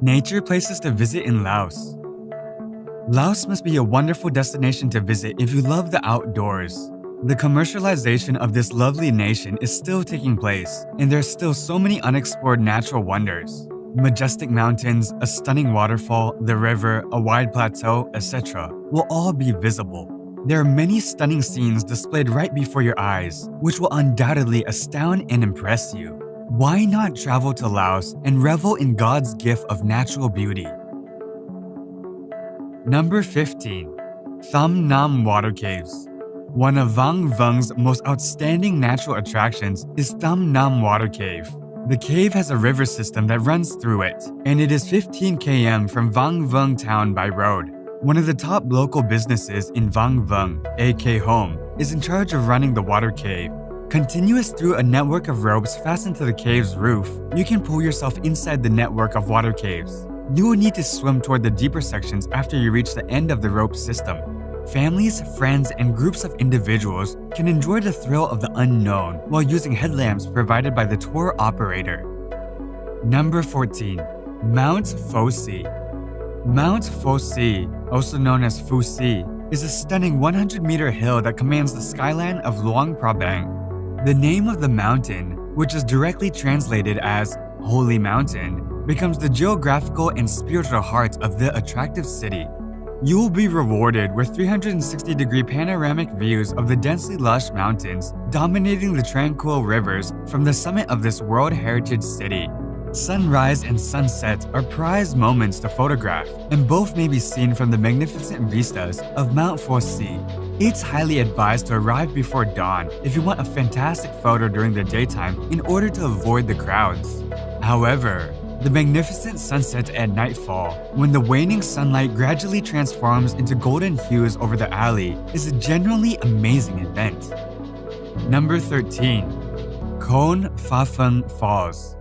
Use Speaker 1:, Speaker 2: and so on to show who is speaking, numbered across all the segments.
Speaker 1: Nature places to visit in Laos. Laos must be a wonderful destination to visit if you love the outdoors. The commercialization of this lovely nation is still taking place, and there's still so many unexplored natural wonders. Majestic mountains, a stunning waterfall, the river, a wide plateau, etc. will all be visible. There are many stunning scenes displayed right before your eyes, which will undoubtedly astound and impress you. Why not travel to Laos and revel in God's gift of natural beauty? Number 15. Tham Nam Water Caves. One of Vang Vung's most outstanding natural attractions is Tham Nam Water Cave. The cave has a river system that runs through it, and it is 15 km from Vang Vung town by road. One of the top local businesses in Vang Vung, AK Home, is in charge of running the water cave. Continuous through a network of ropes fastened to the cave's roof, you can pull yourself inside the network of water caves. You will need to swim toward the deeper sections after you reach the end of the rope system. Families, friends, and groups of individuals can enjoy the thrill of the unknown while using headlamps provided by the tour operator. Number 14. Mount Fosi. Mount Fosi, also known as Fusi, is a stunning 100-meter hill that commands the skyline of Luang Prabang. The name of the mountain, which is directly translated as Holy Mountain, becomes the geographical and spiritual heart of the attractive city. You will be rewarded with 360-degree panoramic views of the densely lush mountains dominating the tranquil rivers from the summit of this World Heritage City. Sunrise and sunset are prized moments to photograph, and both may be seen from the magnificent vistas of Mount Fosi. It's highly advised to arrive before dawn if you want a fantastic photo during the daytime in order to avoid the crowds. However, the magnificent sunset at nightfall, when the waning sunlight gradually transforms into golden hues over the alley, is a genuinely amazing event. Number 13. Khon Pha Falls.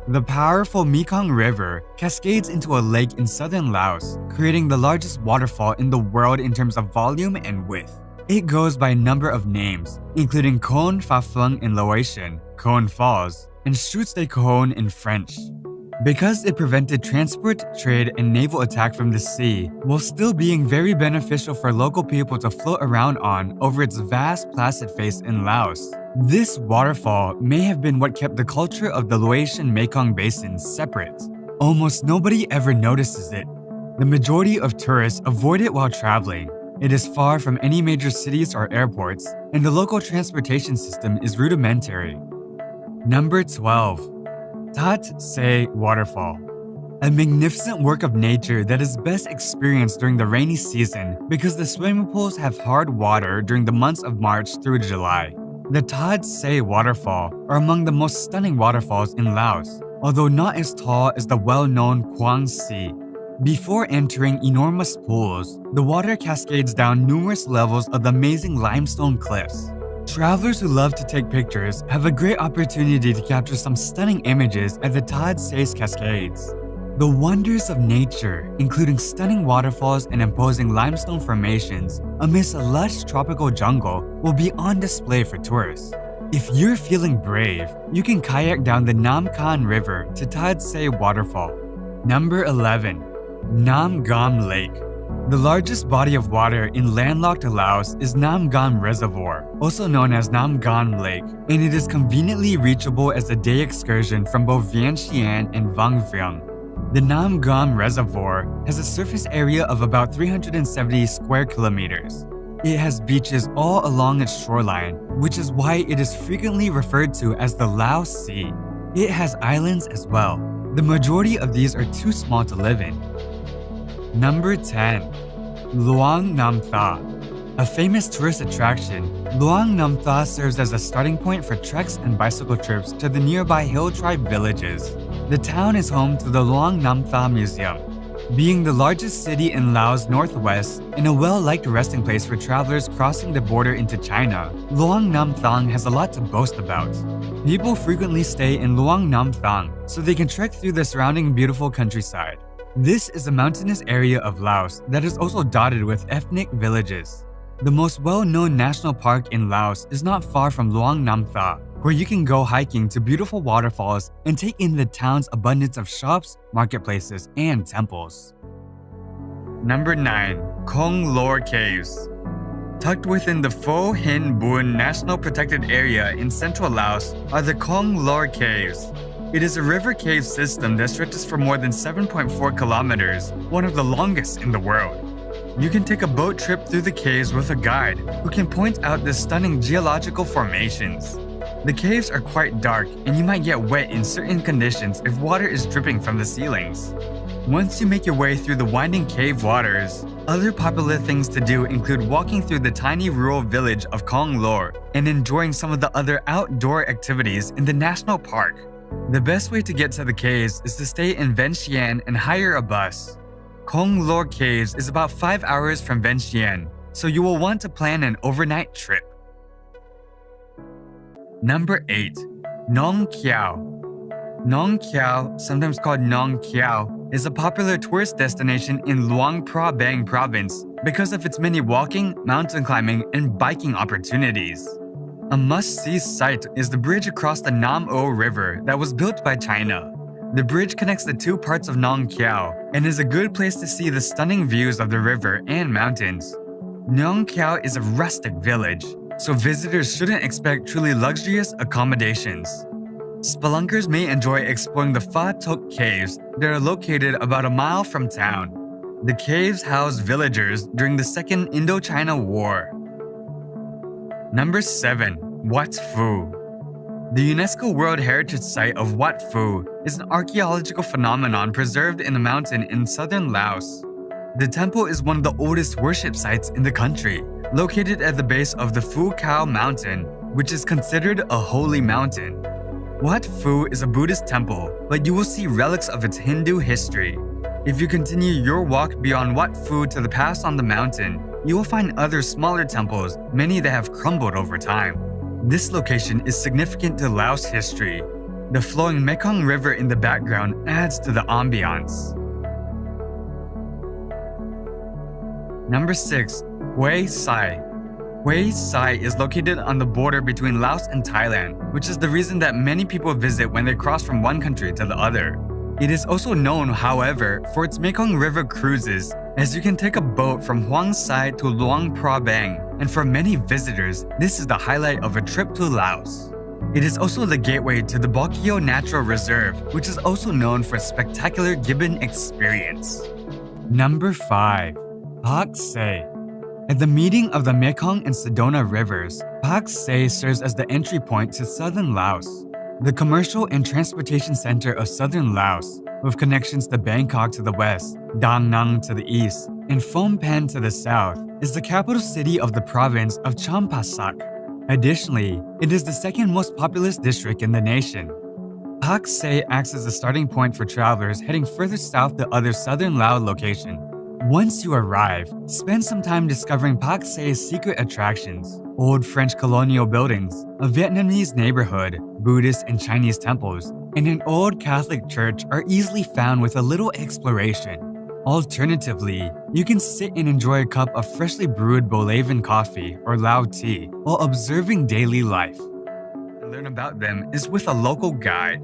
Speaker 1: The powerful Mekong River cascades into a lake in southern Laos, creating the largest waterfall in the world in terms of volume and width. It goes by a number of names, including Khon Pha Phung in Laotian, Khon Falls, and Chutes de Khon in French. Because it prevented transport, trade, and naval attack from the sea, while still being very beneficial for local people to float around on over its vast placid face in Laos. This waterfall may have been what kept the culture of the Laotian Mekong Basin separate. Almost nobody ever notices it. The majority of tourists avoid it while traveling. It is far from any major cities or airports, and the local transportation system is rudimentary. Number 12. Tat Se Waterfall. A magnificent work of nature that is best experienced during the rainy season because the swimming pools have hard water during the months of March through July. The Tat Se Waterfall are among the most stunning waterfalls in Laos, although not as tall as the well-known Quang Si. Before entering enormous pools, the water cascades down numerous levels of the amazing limestone cliffs. Travelers who love to take pictures have a great opportunity to capture some stunning images at the Tat Se's cascades. The wonders of nature, including stunning waterfalls and imposing limestone formations amidst a lush tropical jungle, will be on display for tourists. If you're feeling brave, you can kayak down the Nam Khan River to Tat Se Waterfall. Number 11. Nam Gam Lake. The largest body of water in landlocked Laos is Nam Gam Reservoir, also known as Nam Gam Lake, and it is conveniently reachable as a day excursion from both Vientiane and Vang Vieng. The Nam Gam Reservoir has a surface area of about 370 square kilometers. It has beaches all along its shoreline, which is why it is frequently referred to as the Laos Sea. It has islands as well. The majority of these are too small to live in. Number 10. Luang Nam Tha. A famous tourist attraction, Luang Nam Tha serves as a starting point for treks and bicycle trips to the nearby hill tribe villages. The town is home to the Luang Nam Tha Museum. Being the largest city in Laos northwest and a well-liked resting place for travelers crossing the border into China, Luang Nam Thang has a lot to boast about. People frequently stay in Luang Nam Thang so they can trek through the surrounding beautiful countryside. This is a mountainous area of Laos that is also dotted with ethnic villages. The most well-known national park in Laos is not far from Luang Nam Tha. where you can go hiking to beautiful waterfalls and take in the town's abundance of shops, marketplaces, and temples. Number 9. Khong Lor Caves. Tucked within the Pho Hin Bun National Protected Area in central Laos are the Khong Lor Caves. It is a river cave system that stretches for more than 7.4 kilometers, one of the longest in the world. You can take a boat trip through the caves with a guide who can point out the stunning geological formations. The caves are quite dark and you might get wet in certain conditions if water is dripping from the ceilings. Once you make your way through the winding cave waters, other popular things to do include walking through the tiny rural village of Khong Lor and enjoying some of the other outdoor activities in the national park. The best way to get to the caves is to stay in Vientiane and hire a bus. Khong Lor Caves is about 5 hours from Vientiane, so you will want to plan an overnight trip. Number 8. Nong Kiao. Nong Kiao, sometimes called Nong Kiao, is a popular tourist destination in Luang Prabang province because of its many walking, mountain climbing, and biking opportunities. A must-see sight is the bridge across the Nam O River that was built by China. The bridge connects the two parts of Nong Kiao and is a good place to see the stunning views of the river and mountains. Nong Kiao is a rustic village, so visitors shouldn't expect truly luxurious accommodations. Spelunkers may enjoy exploring the Pha Tok Caves that are located about a mile from town. The caves housed villagers during the Second Indochina War. Number 7. Wat Phu. The UNESCO World Heritage Site of Wat Phu is an archaeological phenomenon preserved in a mountain in southern Laos. The temple is one of the oldest worship sites in the country, located at the base of the Phu Khao Mountain, which is considered a holy mountain. Wat Phu is a Buddhist temple, but you will see relics of its Hindu history. If you continue your walk beyond Wat Phu to the pass on the mountain, you will find other smaller temples, many that have crumbled over time. This location is significant to Laos history. The flowing Mekong River in the background adds to the ambiance. Number 6. Hue Sai. Hue Sai is located on the border between Laos and Thailand, which is the reason that many people visit when they cross from one country to the other. It is also known, however, for its Mekong River cruises, as you can take a boat from Huang Sai to Luang Prabang, and for many visitors, this is the highlight of a trip to Laos. It is also the gateway to the Bokyo Natural Reserve, which is also known for a spectacular gibbon experience. Number 5. Pak Se. At the meeting of the Mekong and Sedona rivers, Pak Se serves as the entry point to southern Laos. The commercial and transportation center of southern Laos, with connections to Bangkok to the west, Da Nang to the east, and Phnom Penh to the south, is the capital city of the province of Champasak. Additionally, it is the second most populous district in the nation. Pak Se acts as a starting point for travelers heading further south to other southern Lao locations. Once you arrive, spend some time discovering Pak Se's secret attractions. Old French colonial buildings, a Vietnamese neighborhood, Buddhist and Chinese temples, and an old Catholic church are easily found with a little exploration. Alternatively, you can sit and enjoy a cup of freshly brewed Bolaven coffee or Lao tea while observing daily life. To learn about them is with a local guide.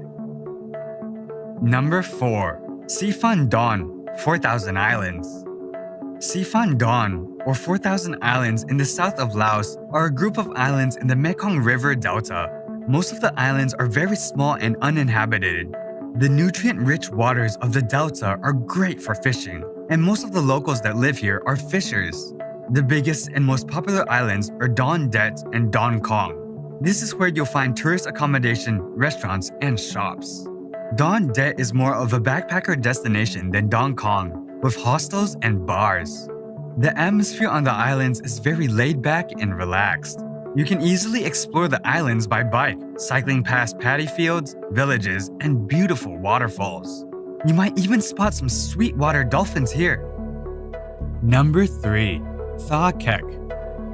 Speaker 1: Number 4. Siphan Don, 4,000 Islands. Siphan Don, or 4,000 Islands in the south of Laos, are a group of islands in the Mekong River Delta. Most of the islands are very small and uninhabited. The nutrient-rich waters of the delta are great for fishing, and most of the locals that live here are fishers. The biggest and most popular islands are Don Det and Don Kong. This is where you'll find tourist accommodation, restaurants, and shops. Don Det is more of a backpacker destination than Don Kong, with hostels and bars. The atmosphere on the islands is very laid back and relaxed. You can easily explore the islands by bike, cycling past paddy fields, villages, and beautiful waterfalls. You might even spot some sweetwater dolphins here. Number 3. Tha Kek.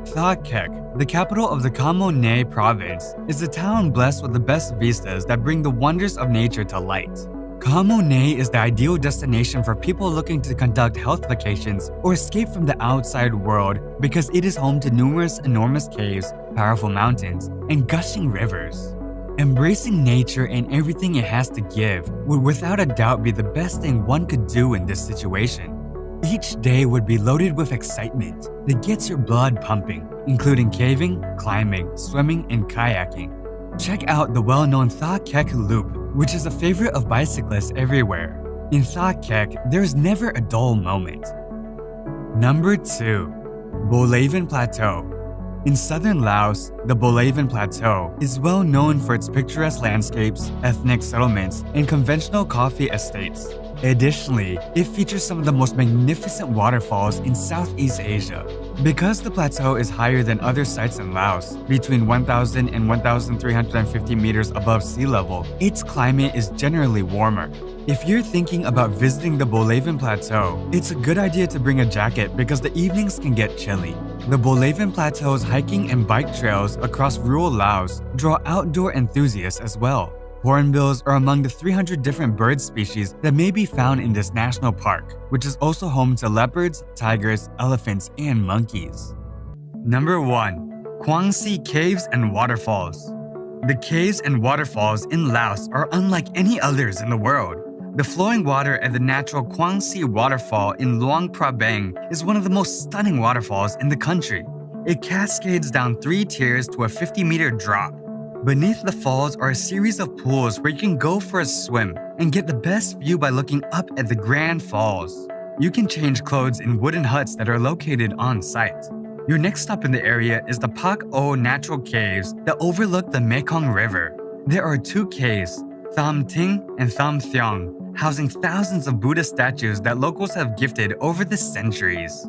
Speaker 1: Tha Kek, the capital of the Khamo Nay province, is a town blessed with the best vistas that bring the wonders of nature to light. Khamo Nay is the ideal destination for people looking to conduct health vacations or escape from the outside world because it is home to numerous enormous caves, powerful mountains, and gushing rivers. Embracing nature and everything it has to give would without a doubt be the best thing one could do in this situation. Each day would be loaded with excitement that gets your blood pumping, including caving, climbing, swimming, and kayaking. Check out the well-known Tha Kek Loop, which is a favorite of bicyclists everywhere. In Tha Kek, there is never a dull moment. Number 2. Bolaven Plateau. In southern Laos, the Bolaven Plateau is well known for its picturesque landscapes, ethnic settlements, and conventional coffee estates. Additionally, it features some of the most magnificent waterfalls in Southeast Asia. Because the plateau is higher than other sites in Laos, between 1,000 and 1,350 meters above sea level, its climate is generally warmer. If you're thinking about visiting the Bolaven Plateau, it's a good idea to bring a jacket because the evenings can get chilly. The Bolaven Plateau's hiking and bike trails across rural Laos draw outdoor enthusiasts as well. Hornbills are among the 300 different bird species that may be found in this national park, which is also home to leopards, tigers, elephants, and monkeys. Number 1. Quang Si Caves and Waterfalls. The caves and waterfalls in Laos are unlike any others in the world. The flowing water at the natural Quang Si waterfall in Luang Prabang is one of the most stunning waterfalls in the country. It cascades down 3 tiers to a 50-meter drop. Beneath the falls are a series of pools where you can go for a swim and get the best view by looking up at the Grand Falls. You can change clothes in wooden huts that are located on site. Your next stop in the area is the Pak O Natural Caves that overlook the Mekong River. There are 2 caves, Tham Ting and Tham Thiong, housing thousands of Buddha statues that locals have gifted over the centuries.